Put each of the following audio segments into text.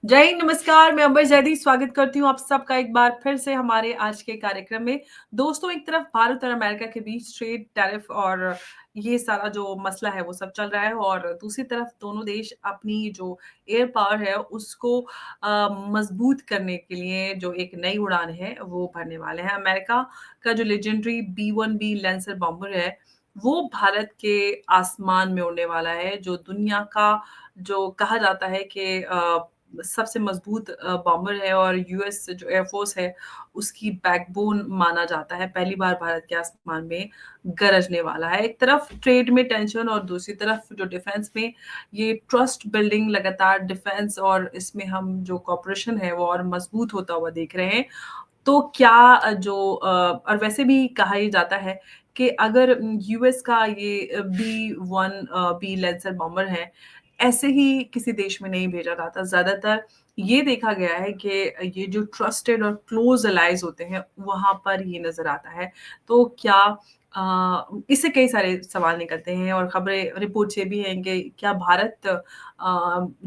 जय हिंद, नमस्कार। मैं अंबर जैदी स्वागत करती हूँ आप सबका एक बार फिर से हमारे आज के कार्यक्रम में। दोस्तों, एक तरफ भारत और अमेरिका के बीच ट्रेड टैरिफ और ये सारा जो मसला है वो सब चल रहा है और दूसरी तरफ दोनों देश अपनी जो एयर पावर है उसको मजबूत करने के लिए जो एक नई उड़ान है वो भरने वाले हैं। अमेरिका का जो लेजेंडरी B-1B लैंसर बॉम्बर है वो भारत के आसमान में उड़ने वाला है, जो दुनिया का जो कहा जाता है कि सबसे मज़बूत बॉम्बर है और यूएस जो एयरफ़ोर्स है, उसकी बैकबोन माना जाता है। पहली बार भारत के आसमान में गरजने वाला है। एक तरफ ट्रेड में टेंशन और दूसरी तरफ जो डिफेंस में ये ट्रस्ट बिल्डिंग लगातार डिफेंस और इसमें हम जो कोऑपरेशन है वो और मज़बूत होता हुआ देख रहे हैं। तो क्या और वैसे भी कहा ये जाता है कि अगर यूएस का ये बी लैंसर बॉम्बर है, ऐसे ही किसी देश में नहीं भेजा जाता। ज़्यादातर ये देखा गया है कि ये जो ट्रस्टेड और क्लोज़ एलाइज़ होते हैं, वहाँ पर ये नज़र आता है। तो क्या इससे कई सारे सवाल निकलते हैं और खबरें रिपोर्ट्स ये भी हैं कि क्या भारत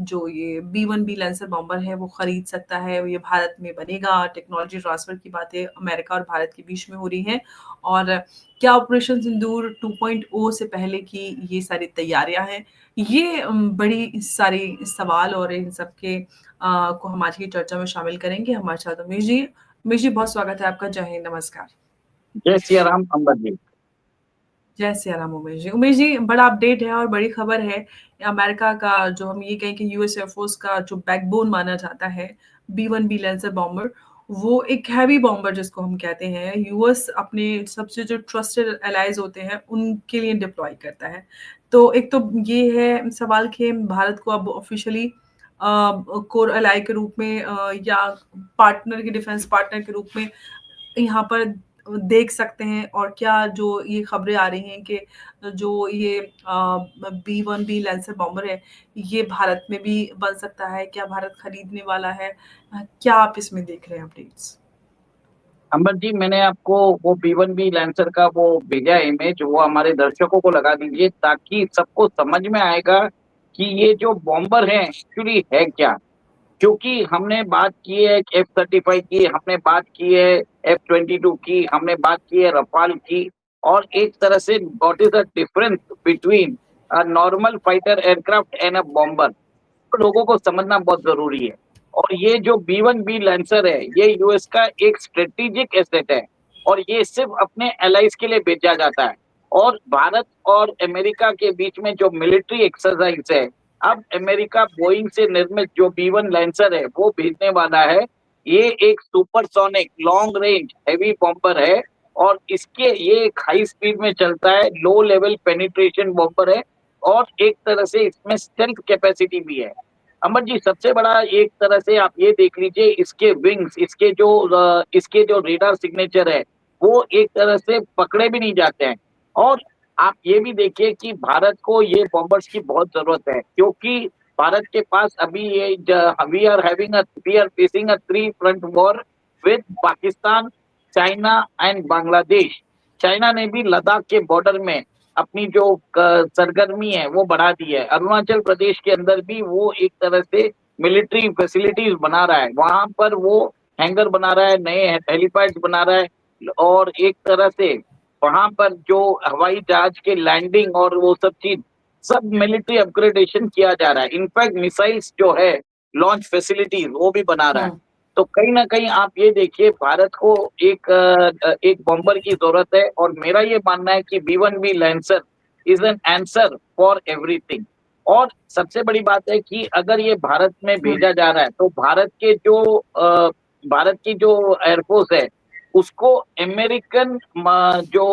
जो ये B-1B लैंसर बॉम्बर है, वो खरीद सकता है? ये भारत में बनेगा? टेक्नोलॉजी ट्रांसफ़र की बातें अमेरिका और भारत के बीच में हो रही हैं और क्या ऑपरेशन सिंदूर 2.0 से पहले की ये सारी तैयारियाँ हैं? ये बड़ी सारी सवाल और इन सब के को हम आज की चर्चा में शामिल करेंगे। हमारे साथ उमेश जी। उमेश जी, बहुत स्वागत है आपका। जय हिंद, नमस्कार। जय सिया राम अंबर जी। जय सिया राम उमेश जी। उमेश जी, बड़ा अपडेट है और बड़ी खबर है। अमेरिका का जो हम ये कहें कि यूएस एयरफोर्स का जो बैकबोन माना जाता है, B-1B लैंसर बॉम्बर, वो एक हैवी बॉम्बर जिसको हम कहते हैं, यूएस अपने सबसे जो ट्रस्टेड एलाइज़ होते हैं, उनके लिए डिप्लॉय करता है। तो एक तो ये है सवाल कि भारत को अब ऑफ़िशियली कोर एलाई के रूप में या पार्टनर के डिफेंस पार्टनर के रूप में यहाँ पर देख सकते हैं और क्या जो ये खबरें आ रही हैं कि जो ये B-1B लैंसर बॉम्बर है, ये भारत में भी बन सकता है? क्या भारत खरीदने वाला है? क्या आप इसमें देख रहे हैं अपडेट्स? अंबर जी, मैंने आपको वो B-1B लैंसर का वो भेजा है इमेज, वो हमारे दर्शकों को लगा दीजिए ताकि सबको समझ में आएगा कि ये जो बॉम्बर है एक्चुअली है क्या। क्योंकि हमने बात की है F-35 की, हमने बात की है F-22 की, हमने बात की है रफाल की, और एक तरह से what is the difference between a normal fighter aircraft and a bomber, लोगों को समझना बहुत जरूरी है। और ये जो B-1B लैंसर है, ये यूएस का एक स्ट्रेटेजिक एसेट है और ये सिर्फ अपने एलाइज के लिए भेजा जाता है। और भारत और अमेरिका के बीच में जो मिलिट्री एक्सरसाइज है, अब अमेरिका बोइंग से निर्मित जो B-1 लैंसर है वो भेजने वाला है। ये एक supersonic long range heavy bomber है और इसके ये एक हाई स्पीड में चलता है, लो लेवल पेनिट्रेशन बॉम्बर है और एक तरह से इसमें स्टेल्थ कैपेसिटी भी है। अमर जी, सबसे बड़ा एक तरह से आप ये देख लीजिए, इसके विंग्स, इसके जो रेडार सिग्नेचर है वो एक तरह से पकड़े भी नहीं जाते हैं। और आप ये भी देखिए कि भारत को ये बॉम्बर्स की बहुत जरूरत है, क्योंकि भारत के पास अभी we are facing a three front war with Pakistan, China and Bangladesh. China ने भी लद्दाख के बॉर्डर में अपनी जो सरगर्मी है वो बढ़ा दी है। अरुणाचल प्रदेश के अंदर भी वो एक तरह से मिलिट्री फैसिलिटीज बना रहा है, वहां पर वो हैंगर बना रहा है, नए हेलीपैड्स बना रहा है और एक तरह से वहां पर जो हवाई जहाज के लैंडिंग और वो सब चीज, सब मिलिट्री अपग्रेडेशन किया जा रहा है। इनफैक्ट मिसाइल्स जो है, लॉन्च फैसिलिटीज वो भी बना रहा है। हुँ। तो कहीं ना कहीं आप ये देखिए, भारत को एक बॉम्बर की जरूरत है और मेरा ये मानना है कि B-1B lancer is an answer for everything. और सबसे बड़ी बात है कि अगर ये भारत में हुँ। भेजा जा रहा है तो भारत की जो एयरफोर्स है उसको अमेरिकन जो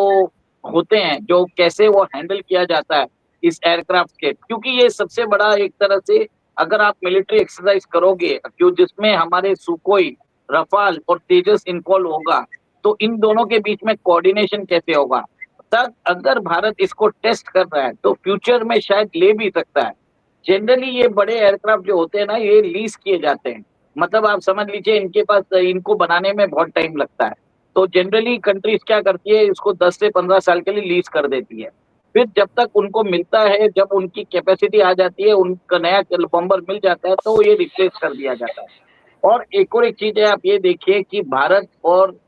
होते हैं, जो कैसे वो हैंडल किया जाता है इस एयरक्राफ्ट के, क्योंकि ये सबसे बड़ा एक तरह से, अगर आप मिलिट्री एक्सरसाइज करोगे क्यों जिसमें हमारे सुकोई, रफाल और तेजस इन्वॉल्व होगा, तो इन दोनों के बीच में कोऑर्डिनेशन कैसे होगा। तब अगर भारत इसको टेस्ट कर रहा है तो फ्यूचर में शायद ले भी सकता है। जनरली ये बड़े एयरक्राफ्ट जो होते हैं ना, ये लीज किए जाते हैं। मतलब आप समझ लीजिए इनके पास, इनको बनाने में बहुत टाइम लगता है। तो जनरली कंट्रीज क्या करती है, इसको 10 से 15 साल के लिए लीज कर देती है। फिर जब तक उनको मिलता है, जब उनकी कैपेसिटी आ जाती है, उनका नया बॉम्बर मिल जाता है, तो ये रिप्लेस कर दिया जाता है। और एक चीज है, आप ये देखिए कि भारत और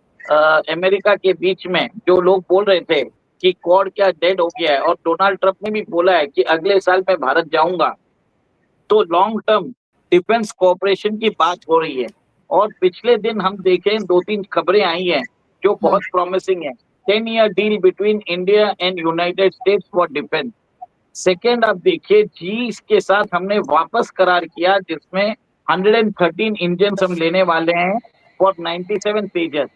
अमेरिका के बीच में जो लोग बोल रहे थे कि क्वाड क्या डेड हो गया है, और डोनाल्ड ट्रंप ने भी बोला है कि अगले साल मैं भारत जाऊंगा, तो लॉन्ग टर्म डिफेंस कोऑपरेशन की बात हो रही है। और पिछले दिन हम देखें, 2-3 खबरें आई हैं जो हुँ, बहुत प्रॉमिसिंग है। 10 year deal between India and United states for defence. Second, आप देखिए जी के साथ हमने वापस करार किया, जिसमें 113 इंजन हम लेने वाले हैं फॉर 97 तेजस।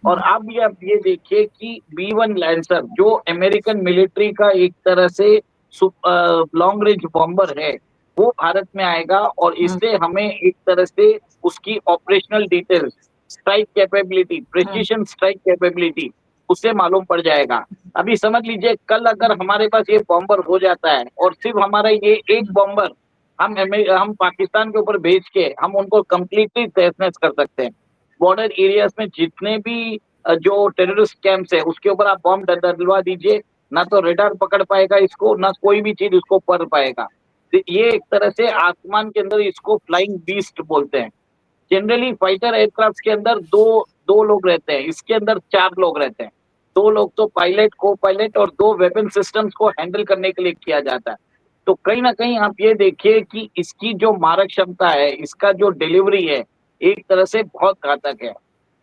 और हुँ, अब ये आप ये देखिए कि B-1 लैंसर जो अमेरिकन मिलिट्री का एक तरह से लॉन्ग रेंज बॉम्बर है, वो भारत में आएगा, और हुँ, इससे हमें एक तरह से उसकी ऑपरेशनल डिटेल्स, स्ट्राइक कैपेबिलिटी, हुँ, प्रिसिशन स्ट्राइक कैपेबिलिटी उससे मालूम पड़ जाएगा। अभी समझ लीजिए, कल अगर हमारे पास ये बॉम्बर हो जाता है, और सिर्फ हमारा ये एक हुँ, बॉम्बर हम पाकिस्तान के ऊपर भेज के हम उनको कंप्लीटली तहस-नहस कर सकते हैं। बॉर्डर एरियाज में जितने भी जो टेररिस्ट कैंप्स है, उसके ऊपर आप बॉम्ब डलवा दीजिए, ना तो रेडार पकड़ पाएगा इसको, ना कोई भी चीज उसको पढ़ पाएगा। तो ये एक तरह से आसमान के अंदर इसको फ्लाइंग बीस्ट बोलते हैं। जनरली फाइटर एयरक्राफ्ट के अंदर दो दो लोग रहते हैं, इसके अंदर 4 लोग रहते हैं। 2 लोग तो पायलट, को पायलट, और 2 वेपन सिस्टम्स को हैंडल करने के लिए किया जाता है। तो कहीं ना कहीं आप ये देखिए कि इसकी जो मारक क्षमता है, इसका जो डिलीवरी है, एक तरह से बहुत घातक है।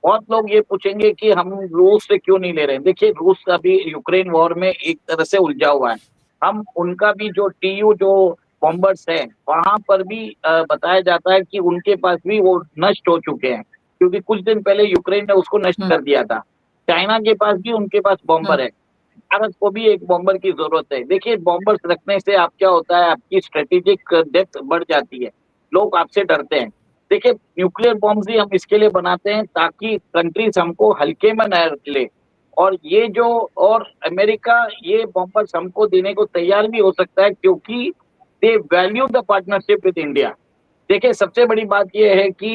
बहुत लोग ये पूछेंगे कि हम रूस से क्यों नहीं ले रहे हैं। देखिए, रूस अभी यूक्रेन वॉर में एक तरह से उलझा हुआ है। हम उनका भी जो टीयू जो बॉम्बर्स हैं, वहां पर भी बताया जाता है कि उनके पास भी वो नष्ट हो चुके हैं, क्योंकि कुछ दिन पहले यूक्रेन ने उसको नष्ट हुँ, कर दिया था। चाइना के पास भी उनके पास हुँ, बॉम्बर है। भारत को भी एक बॉम्बर की जरूरत है। देखिए, बॉम्बर्स रखने से आप क्या होता है, आपकी स्ट्रेटेजिक डेप्थ बढ़ जाती है, लोग आपसे डरते हैं। देखिए, न्यूक्लियर बॉम्ब्स भी हम इसके लिए बनाते हैं ताकि कंट्रीज हमको हल्के में न ले। और ये जो और अमेरिका ये बॉम्बर्स हमको देने को तैयार भी हो सकता है, क्योंकि दे value the partnership with India. देखिए, सबसे बड़ी बात ये है कि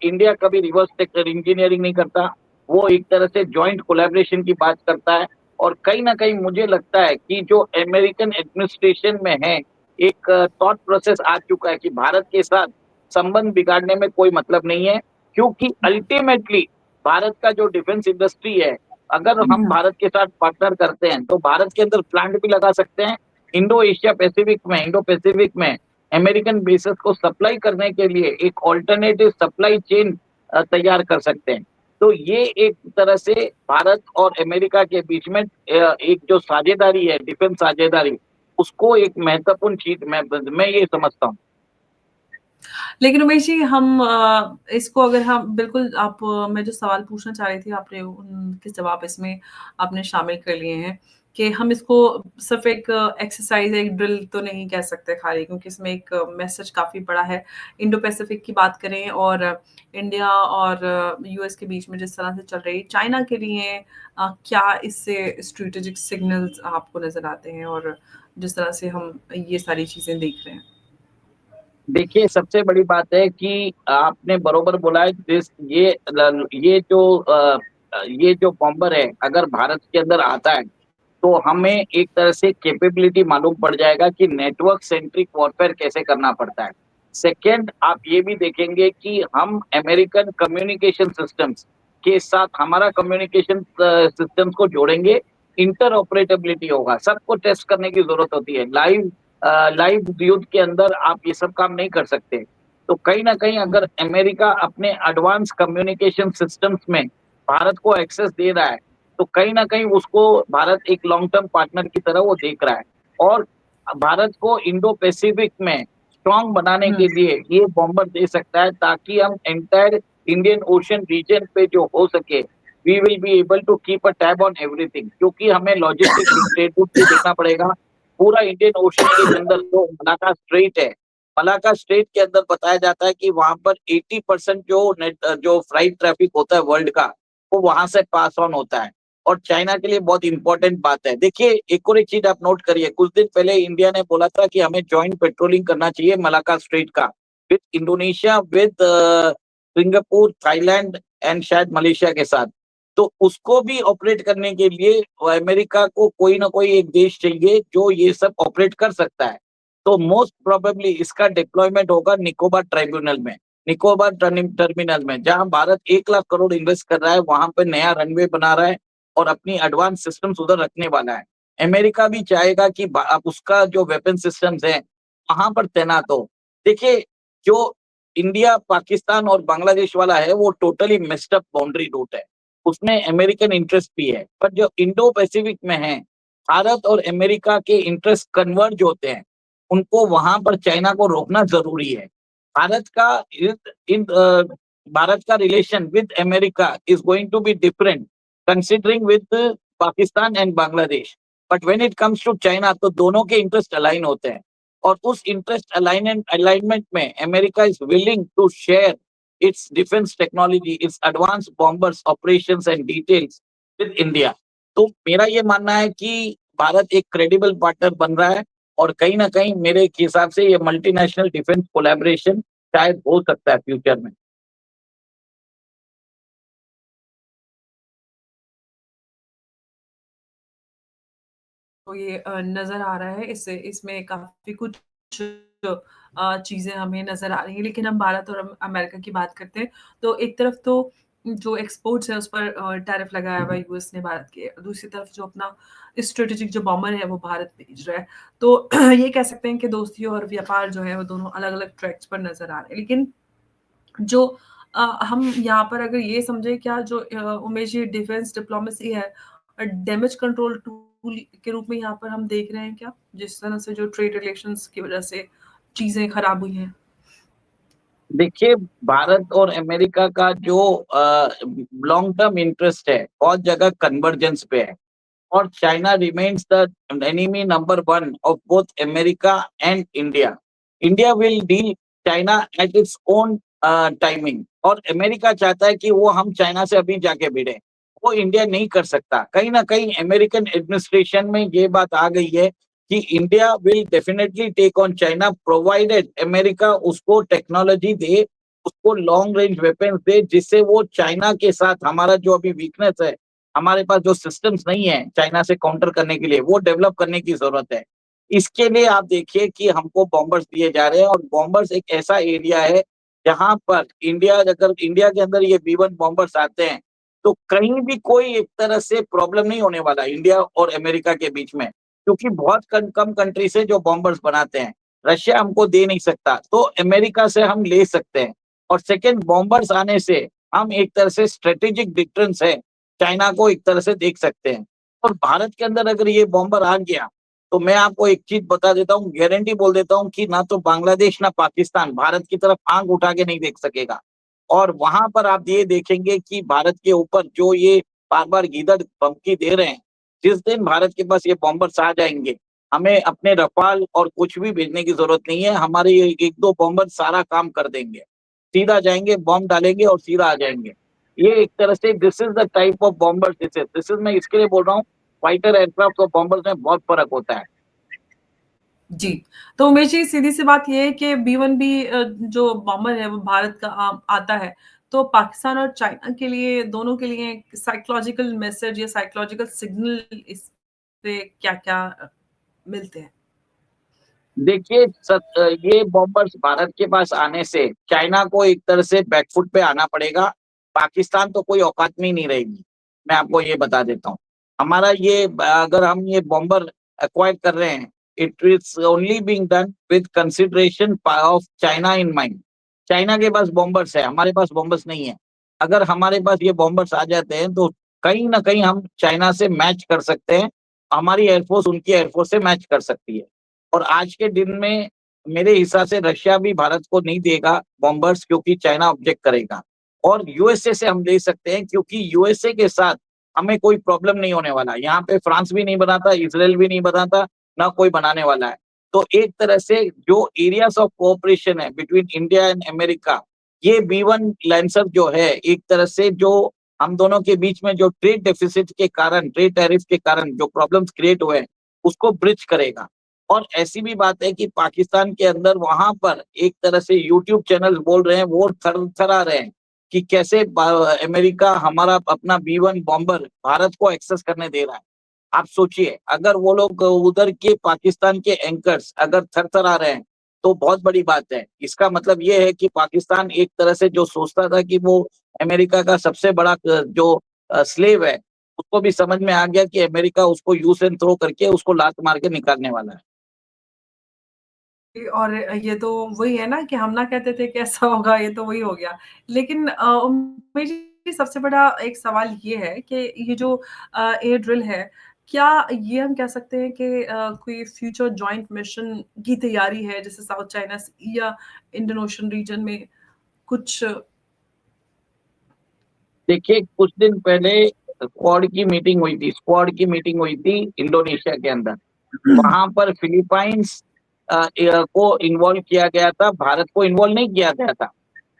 इंडिया कभी रिवर्स इंजीनियरिंग नहीं करता, वो एक तरह से जॉइंट कोलैबोरेशन की बात करता है। और कहीं ना कहीं मुझे लगता है कि जो अमेरिकन एडमिनिस्ट्रेशन में है, एक थॉट प्रोसेस आ चुका है कि भारत के साथ संबंध बिगाड़ने में कोई मतलब नहीं है, क्योंकि अल्टीमेटली भारत का जो डिफेंस इंडस्ट्री है, अगर हम हुँ, भारत के साथ पार्टनर करते हैं, तो भारत के अंदर प्लांट भी लगा सकते हैं। इंडो पैसिफिक में अमेरिकन बेसेस को सप्लाई करने के लिए एक ऑल्टरनेटिव सप्लाई चेन तैयार कर सकते हैं। तो ये एक तरह से भारत और अमेरिका के बीच में एक जो साझेदारी है, डिफेंस साझेदारी, उसको एक महत्वपूर्ण चीज मैं ये समझता हूँ। लेकिन उमेश जी हम इसको अगर हम बिल्कुल आप मैं जो सवाल पूछना चाह रही थी आपने उनके जवाब इसमें आपने शामिल कर लिए हैं कि हम इसको सिर्फ एक एक्सरसाइज एक ड्रिल तो नहीं कह सकते खाली क्योंकि इसमें एक मैसेज काफ़ी बड़ा है। इंडो पैसिफिक की बात करें और इंडिया और यूएस के बीच में जिस तरह से चल रही है, चाइना के लिए क्या इससे स्ट्रैटेजिक सिग्नल्स आपको नज़र आते हैं और जिस तरह से हम ये सारी चीज़ें देख रहे हैं? देखिए, सबसे बड़ी बात है कि आपने बरोबर बोला है, ये जो बॉम्बर है, अगर भारत के अंदर आता है, तो हमें एक तरह से कैपेबिलिटी मालूम पड़ जाएगा कि नेटवर्क सेंट्रिक वॉरफेयर कैसे करना पड़ता है। सेकंड, आप ये भी देखेंगे कि हम अमेरिकन कम्युनिकेशन सिस्टम्स के साथ हमारा कम्युनिकेशन सिस्टम्स को जोड़ेंगे, इंटरऑपरेटेबिलिटी होगा। सबको टेस्ट करने की जरूरत होती है। लाइव युद्ध के अंदर आप ये सब काम नहीं कर सकते। तो कहीं ना कहीं हुँ, अगर अमेरिका अपने एडवांस कम्युनिकेशन सिस्टम्स में भारत को एक्सेस दे रहा है, तो कहीं ना कहीं उसको भारत एक लॉन्ग टर्म पार्टनर की तरह वो देख रहा है। और भारत को इंडो पैसिफिक में स्ट्रांग बनाने हुँ, के लिए ये बॉम्बर दे सकता है, ताकि हम एंटायर इंडियन ओशन रीजन पे जो हो सके, we will be able to keep a tab on everything, क्योंकि हमें लॉजिस्टिक ट्रेड रूट भी देखना पड़ेगा। पूरा इंडियन ओशन के अंदर जो मलाका स्ट्रेट है, मलाका स्ट्रेट के अंदर बताया जाता है कि वहां पर 80% जो फ्लाइट ट्रैफिक होता है वर्ल्ड का, वो वहां से पास ऑन होता है। और चाइना के लिए बहुत इंपॉर्टेंट बात है। देखिए, एक और एक चीज आप नोट करिए, कुछ दिन पहले इंडिया ने बोला था कि हमें जॉइंट पेट्रोलिंग करना चाहिए मलाका स्ट्रेट का, with Indonesia, with Singapore, Thailand and शायद मलेशिया के साथ। तो उसको भी ऑपरेट करने के लिए अमेरिका को कोई ना कोई एक देश चाहिए जो ये सब ऑपरेट कर सकता है। तो मोस्ट प्रोबेबली इसका डिप्लॉयमेंट होगा निकोबार ट्राइब्यूनल में, निकोबार टर्मिनल में, जहां भारत 1 लाख करोड़ इन्वेस्ट कर रहा है, वहां पे नया रनवे बना रहा है और अपनी एडवांस सिस्टम्स उधर रखने वाला है। अमेरिका भी चाहेगा कि अब उसका जो वेपन सिस्टम्स है वहां पर तैनात हो। देखिए, जो इंडिया, पाकिस्तान और बांग्लादेश वाला है वो totally missed up boundary route है, उसमें अमेरिकन इंटरेस्ट भी है। पर जो इंडो पैसिफिक में है, भारत और अमेरिका के इंटरेस्ट कन्वर्ज होते हैं, उनको वहां पर चाइना को रोकना जरूरी है। भारत का इन भारत का relation with America is going to be different considering with Pakistan and Bangladesh. But when it comes to China, तो दोनों के इंटरेस्ट अलाइन होते हैं, और उस इंटरेस्ट अलाइनमेंट में America is willing to share its defense technology, its advanced bombers operations and details with India। तो मेरा ये मानना है कि भारत एक क्रेडिबल पार्टनर बन रहा है, और कहीं ना कहीं मेरे हिसाब से ये मल्टीनेशनल डिफेंस कोलैबोरेशन शायद हो सकता है फ्यूचर में। तो ये नज़र आ रहा है, इससे इसमें काफ़ी कुछ चीज़ें हमें नज़र आ रही हैं। लेकिन हम भारत और अमेरिका की बात करते हैं, तो एक तरफ तो जो एक्सपोर्ट्स है उस पर टैरिफ लगाया हुआ है यूएस ने भारत के, दूसरी तरफ जो अपना स्ट्रेटेजिक जो बॉम्बर है वो भारत भेज रहा है। तो ये कह सकते हैं कि दोस्ती और व्यापार जो है वो दोनों अलग-अलग ट्रैक्स पर नज़र आ रहे हैं। लेकिन जो हम यहाँ पर अगर ये समझें, क्या जो उमेश जी डिफेंस डिप्लोमेसी है डैमेज कंट्रोल टूल के रूप में यहाँ पर हम देख रहे हैं क्या? जिस तरह से जो ट्रेड रिलेशंस की वजह से चीज़ें खराब हुई हैं। देखिए, भारत और अमेरिका का जो लॉन्ग टर्म इंटरेस्ट है बहुत जगह कन्वर्जेंस पे है, और China remains the enemy number one of both America and India. India will deal China at its own timing, और अमेरिका चाहता है कि वो हम चाइना से अभी जाके भिड़े, वो इंडिया नहीं कर सकता। कहीं ना कहीं अमेरिकन एडमिनिस्ट्रेशन में ये बात आ गई है कि India will definitely take on China provided America उसको टेक्नोलॉजी दे, उसको लॉन्ग रेंज वेपन्स दे, जिससे वो चाइना के साथ हमारा जो अभी वीकनेस है, हमारे पास जो सिस्टम्स नहीं है चाइना से काउंटर करने के लिए, वो डेवलप करने की जरूरत है। इसके लिए आप देखिए कि हमको बॉम्बर्स दिए जा रहे हैं, और बॉम्बर्स एक ऐसा एरिया है जहां पर इंडिया, अगर इंडिया के अंदर ये B-1 बॉम्बर्स आते हैं, तो कहीं भी कोई एक तरह से प्रॉब्लम नहीं होने वाला इंडिया और अमेरिका के बीच में, क्योंकि बहुत कम कंट्री से जो बॉम्बर्स बनाते हैं। रशिया हमको दे नहीं सकता, तो अमेरिका से हम ले सकते हैं। और सेकेंड, बॉम्बर्स आने से हम एक तरह से स्ट्रेटेजिक डिफरेंस है, चाइना को एक तरह से देख सकते हैं। और भारत के अंदर अगर ये बॉम्बर आ गया, तो मैं आपको एक चीज बता देता हूँ, गारंटी बोल देता हूँ कि ना तो बांग्लादेश ना पाकिस्तान भारत की तरफ आंख उठा के नहीं देख सकेगा। और वहां पर आप ये देखेंगे कि भारत के ऊपर जो ये बार बार गीदड़ धमकी दे रहे हैं, जिस दिन भारत के पास ये बॉम्बर्स आ जाएंगे, हमें अपने रफाल और कुछ भी भेजने की जरूरत नहीं है, हमारे ये एक दो बॉम्बर सारा काम कर देंगे, सीधा जाएंगे, बॉम्ब डालेंगे और सीधा आ जाएंगे। ये एक तरह से this is the type of bomber, this is मैं इसके लिए बोल रहा हूँ, फाइटर एयरक्राफ्ट और बॉम्बर्स में बहुत फर्क होता है। जी, तो उमेश जी सीधी-सी बात ये है कि B-1B जो बॉम्बर है वो भारत का आता है, तो पाकिस्तान और चाइना के लिए, दोनों के लिए साइकोलॉजिकल मैसेज या साइकोलॉजिकल सिग्नल इससे क्या-क्या मिलते हैं? देखिए, ये बॉम्बर्स भारत के पास आने से चाइना को एक तरह से बैकफुट पे आना पड़ेगा। पाकिस्तान तो कोई औकात में ही नहीं रहेगी, मैं आपको ये बता देता हूँ। हमारा ये अगर हम ये बॉम्बर एक्वायर कर रहे हैं, it is only being done with consideration of China in mind. China के पास बॉम्बर्स है, हमारे पास बॉम्बर्स नहीं है। अगर हमारे पास ये बॉम्बर्स आ जाते हैं, तो कहीं ना कहीं हम चाइना से मैच कर सकते हैं, हमारी एयरफोर्स उनकी एयरफोर्स से मैच कर सकती है। और आज के दिन में मेरे हिसाब से रशिया भी भारत को नहीं देगा बॉम्बर्स, क्योंकि चाइना ऑब्जेक्ट करेगा। और यूएसए से हम ले सकते हैं, क्योंकि यूएसए के साथ हमें कोई प्रॉब्लम नहीं होने वाला। यहाँ पे फ्रांस भी नहीं बनाता, इसराइल भी नहीं बनाता, ना कोई बनाने वाला है। तो एक तरह से जो एरियाज ऑफ कोऑपरेशन है बिटवीन इंडिया एंड अमेरिका, ये B-1 लैंसर जो है, एक तरह से जो हम दोनों के बीच में जो ट्रेड डेफिसिट के कारण, ट्रेड टैरिफ के कारण जो प्रॉब्लम्स क्रिएट हुए हैं, उसको ब्रिज करेगा। और ऐसी भी बात है कि पाकिस्तान के अंदर वहां पर एक तरह से यूट्यूब चैनल बोल रहे हैं, वो थर थरा रहे हैं कि कैसे अमेरिका हमारा अपना B-1 बॉम्बर भारत को एक्सेस करने दे रहा है। आप सोचिए, अगर वो लोग उधर के पाकिस्तान के एंकर्स अगर थरथरा रहे हैं, तो बहुत बड़ी बात है। इसका मतलब ये है कि पाकिस्तान एक तरह से जो सोचता था कि वो अमेरिका का सबसे बड़ा जो स्लेव है, उसको भी समझ में आ गया कि अमेरिका उसको यूज एंड थ्रो करके उसको लात मार के निकालने वाला है। और ये तो वही है ना कि हम ना कहते थे कि ऐसा होगा, ये तो वही हो गया। लेकिन उमेश जी, सबसे बड़ा एक सवाल ये है कि ये जो एयर ड्रिल है, क्या ये हम कह सकते हैं कि कोई फ्यूचर जॉइंट मिशन की तैयारी है, जैसे साउथ चाइना सी या इंडियन ओशन रीजन में कुछ? देखिए, कुछ दिन पहले स्क्वाड की मीटिंग हुई थी इंडोनेशिया के अंदर। वहां पर फिलीपाइंस को इन्वॉल्व किया गया था, भारत को इन्वॉल्व नहीं किया गया था।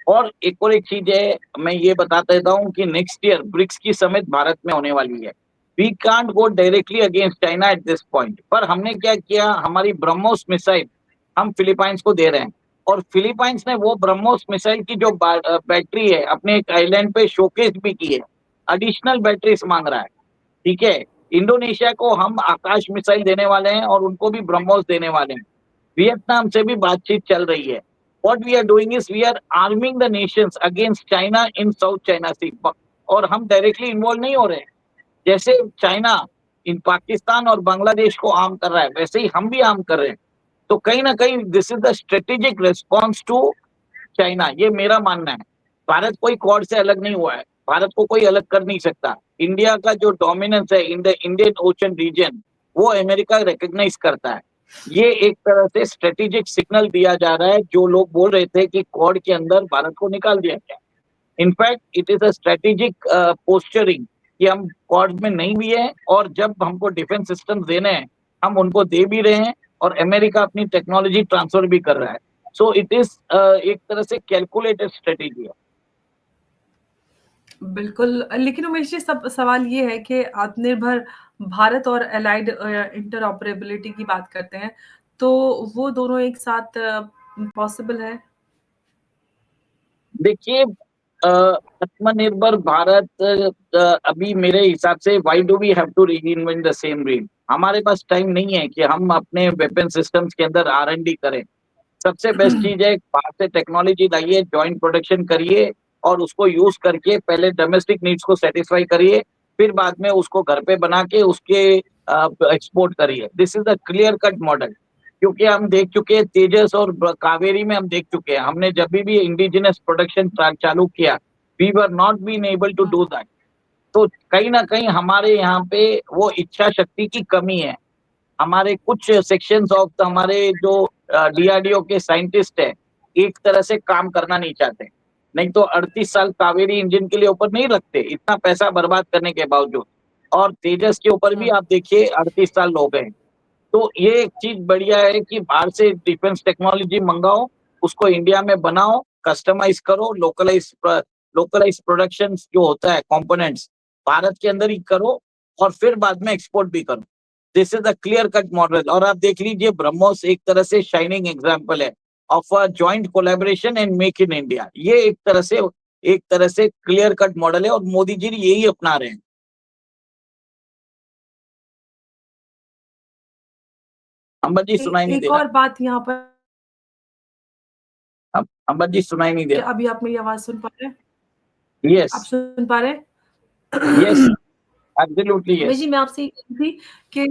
और एक चीज है, मैं ये बता देता हूँ कि नेक्स्ट ईयर ब्रिक्स की समिट भारत में होने वाली है। We can't go directly against China at this point, पर हमने क्या किया, हमारी ब्रह्मोस मिसाइल हम फिलीपाइंस को दे रहे हैं, और फिलीपाइंस ने वो ब्रह्मोस मिसाइल की जो बैटरी है अपने एक आइलैंड पे शोकेस भी की है। एडिशनल बैटरीज मांग रहा है। ठीक है, इंडोनेशिया को हम आकाश मिसाइल देने वाले हैं और उनको भी ब्रह्मोस देने वाले हैं। वियतनाम से भी बातचीत चल रही है। What we are doing is we are arming the nations against China in South China Sea, और हम डायरेक्टली इन्वॉल्व नहीं हो रहे हैं। जैसे चाइना इन पाकिस्तान और बांग्लादेश को आर्म कर रहा है, वैसे ही हम भी आर्म कर रहे हैं। तो कहीं ना कहीं this is the strategic response to China, ये मेरा मानना है। भारत कोई क्वाड से अलग नहीं हुआ है, भारत को कोई अलग कर नहीं सकता। इंडिया का जो डोमिनेंस है in the Indian Ocean region, वो अमेरिका रिकॉग्नाइज करता है। ये एक तरह से स्ट्रेटेजिक सिग्नल दिया जा रहा है। जो लोग बोल रहे थे कि क्वाड के अंदर भारत को निकाल दिया गया, in fact it is a strategic posturing कि हम क्वाड में नहीं भी है, और जब हमको डिफेंस सिस्टम देने हैं हम उनको दे भी रहे हैं, और अमेरिका अपनी टेक्नोलॉजी ट्रांसफर भी कर रहा है। सो इट इज एक तरह से कैलकुलेटेड स्ट्रेटेजी है। बिल्कुल, लेकिन उमेश जी, सब सवाल ये है कि आत्मनिर्भर भारत और एलाइड इंटरऑपरेबिलिटी की बात करते हैं, तो वो दोनों एक साथ पॉसिबल है? देखिए, आत्मनिर्भर भारत अभी मेरे हिसाब से why do we have to reinvent the same wheel. हमारे पास टाइम नहीं है कि हम अपने वेपन सिस्टम्स के अंदर R&D करें। सबसे बेस्ट चीज है, बाहर से टेक्नोलॉजी लाइए, जॉइंट प्रोडक्शन करिए, और उसको यूज करके पहले डोमेस्टिक नीड्स को सेटिस्फाई करिए, फिर बाद में उसको घर पे बना के उसके एक्सपोर्ट करिए। This is the clear cut model. क्योंकि हम देख चुके हैं, तेजस और कावेरी में हम देख चुके हैं, हमने जब भी इंडिजिनस प्रोडक्शन चालू किया, we were not been able to do that. तो कहीं ना कहीं हमारे यहाँ पे वो इच्छा शक्ति की कमी है। हमारे कुछ सेक्शंस ऑफ हमारे जो DRDO के साइंटिस्ट है, एक तरह से काम करना नहीं चाहते। नहीं तो 38 साल कावेरी इंजन के लिए ऊपर नहीं रखते, इतना पैसा बर्बाद करने के बावजूद। और तेजस के ऊपर भी हुँ। आप देखिए 38 साल हो गए। तो ये एक चीज बढ़िया है कि बाहर से डिफेंस टेक्नोलॉजी मंगाओ, उसको इंडिया में बनाओ, कस्टमाइज करो, लोकलाइज प्रोडक्शन जो होता है कंपोनेंट्स, भारत के अंदर ही करो, और फिर बाद में एक्सपोर्ट भी करो। This is a clear cut model. और आप देख लीजिए, ब्रह्मोस एक तरह से शाइनिंग एग्जाम्पल है of a joint collaboration and make in India. ये एक तरह से क्लियर कट मॉडल है, और मोदी जी यही अपना रहे हैं। अंबर जी सुनाई नहीं दे एक रहा। और बात यहाँ पर, अंबर जी सुनाई नहीं दे क्या रहा। अभी आप मेरी आवाज़ सुन पा रहे हैं? यस, आप सुन पा रहे यस, हैं? Absolutely Umesh yes. जी, मैं आपसे ये कह रही थी कि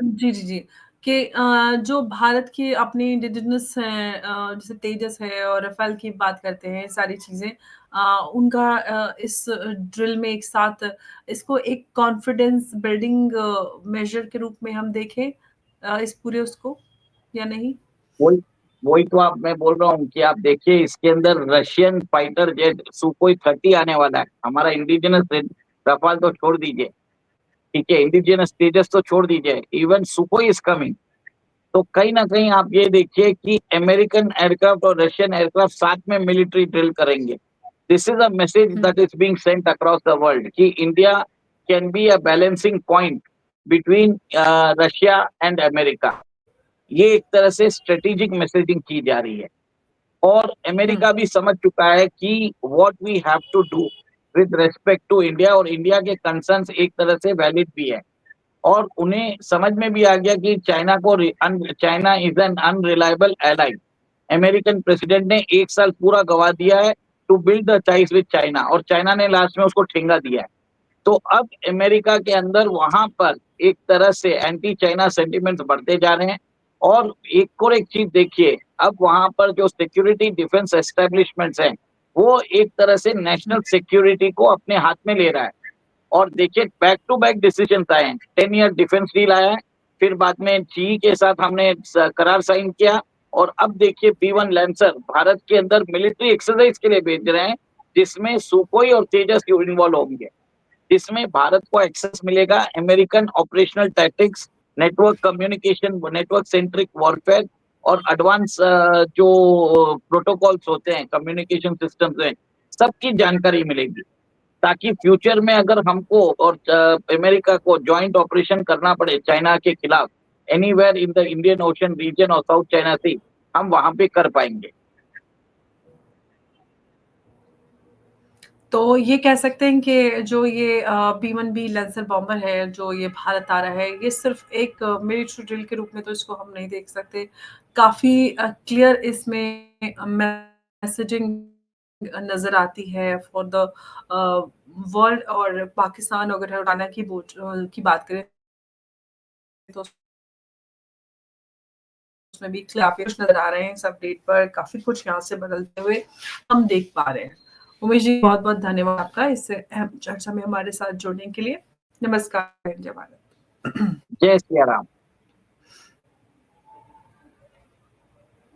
जी, जी, जी, कि जो भारत की अपनी इंडिजिनस हैं, जैसे तेजस है और रफ़ाल की बात करते हैं, सारी चीज़ें उनका इस ड्रिल में एक साथ इसको एक कॉन्फिडेंस बिल्डिंग मेजर के रूप में हम देखें, इस पूरे उसको, या नहीं? वही वही तो आप मैं बोल रहा हूँ कि आप देखिए, इसके अंदर रशियन फाइटर जेट सुकोई 30 आने वाला है। हमारा इंडिजिनस रफाल तो छोड़ दीजिए, ठीक है, इंडिजिनस तेजस तो छोड़ दीजिए, इवन सुकोई इज कमिंग। तो कहीं ना कहीं आप ये देखिए कि अमेरिकन एयरक्राफ्ट और रशियन एयरक्राफ्ट साथ में मिलिट्री ड्रिल करेंगे। दिस इज अ मैसेज हुँ। That is being sent across the world कि India can be a balancing point between Russia and America. ये एक तरह से स्ट्रेटेजिक मैसेजिंग की जा रही है। और अमेरिका भी समझ चुका है कि what we have to do with respect to India, और इंडिया के कंसर्न्स एक तरह से वैलिड भी है। और उन्हें समझ में भी आ गया कि China is an unreliable ally. American president ने 1 साल पूरा गवा दिया है to build the ties with China, और चाइना ने लास्ट में उसको ठेंगा दिया है। तो अब अमेरिका के अंदर वहां पर एक तरह से एंटी चाइना सेंटिमेंट्स बढ़ते जा रहे हैं। और एक चीज देखिए, अब वहां पर जो सिक्योरिटी डिफेंस एस्टेब्लिशमेंट्स हैं, वो एक तरह से नेशनल सिक्योरिटी को अपने हाथ में ले रहा है। और देखिए, बैक टू बैक डिसीजन आए हैं। 10 ईयर डिफेंस डील आया है, फिर बाद में ची के साथ हमने करार साइन किया, और अब देखिए B1 लैंसर भारत के अंदर मिलिट्री एक्सरसाइज के लिए भेज रहे हैं, जिसमें सुखोई और तेजस इन्वॉल्व होंगे। इसमें भारत को एक्सेस मिलेगा American operational tactics, network communication, network centric warfare, और एडवांस जो प्रोटोकॉल्स होते हैं, कम्युनिकेशन सिस्टम्स में, सबकी जानकारी मिलेगी। ताकि फ्यूचर में अगर हमको और अमेरिका को जॉइंट ऑपरेशन करना पड़े चाइना के खिलाफ anywhere in the Indian Ocean region और साउथ चाइना सी, हम वहां पे कर पाएंगे। तो ये कह सकते हैं कि जो ये B1B लैंसर बॉम्बर है, जो ये भारत आ रहा है, ये सिर्फ एक मिलिट्री ड्रिल के रूप में तो इसको हम नहीं देख सकते। काफ़ी क्लियर इसमें मैसेजिंग नज़र आती है फॉर द वर्ल्ड। और पाकिस्तान अगर हरियाणा की बात करें तो उसमें भी काफ़ी कुछ नज़र आ रहे हैं। इस अपडेट पर काफ़ी कुछ यहाँ से बदलते हुए हम देख पा रहे हैं। उमेश जी, बहुत-बहुत धन्यवाद आपका इस अहम चर्चा में हमारे साथ जुड़ने के लिए। नमस्कार, जय भारत। जय सिया राम।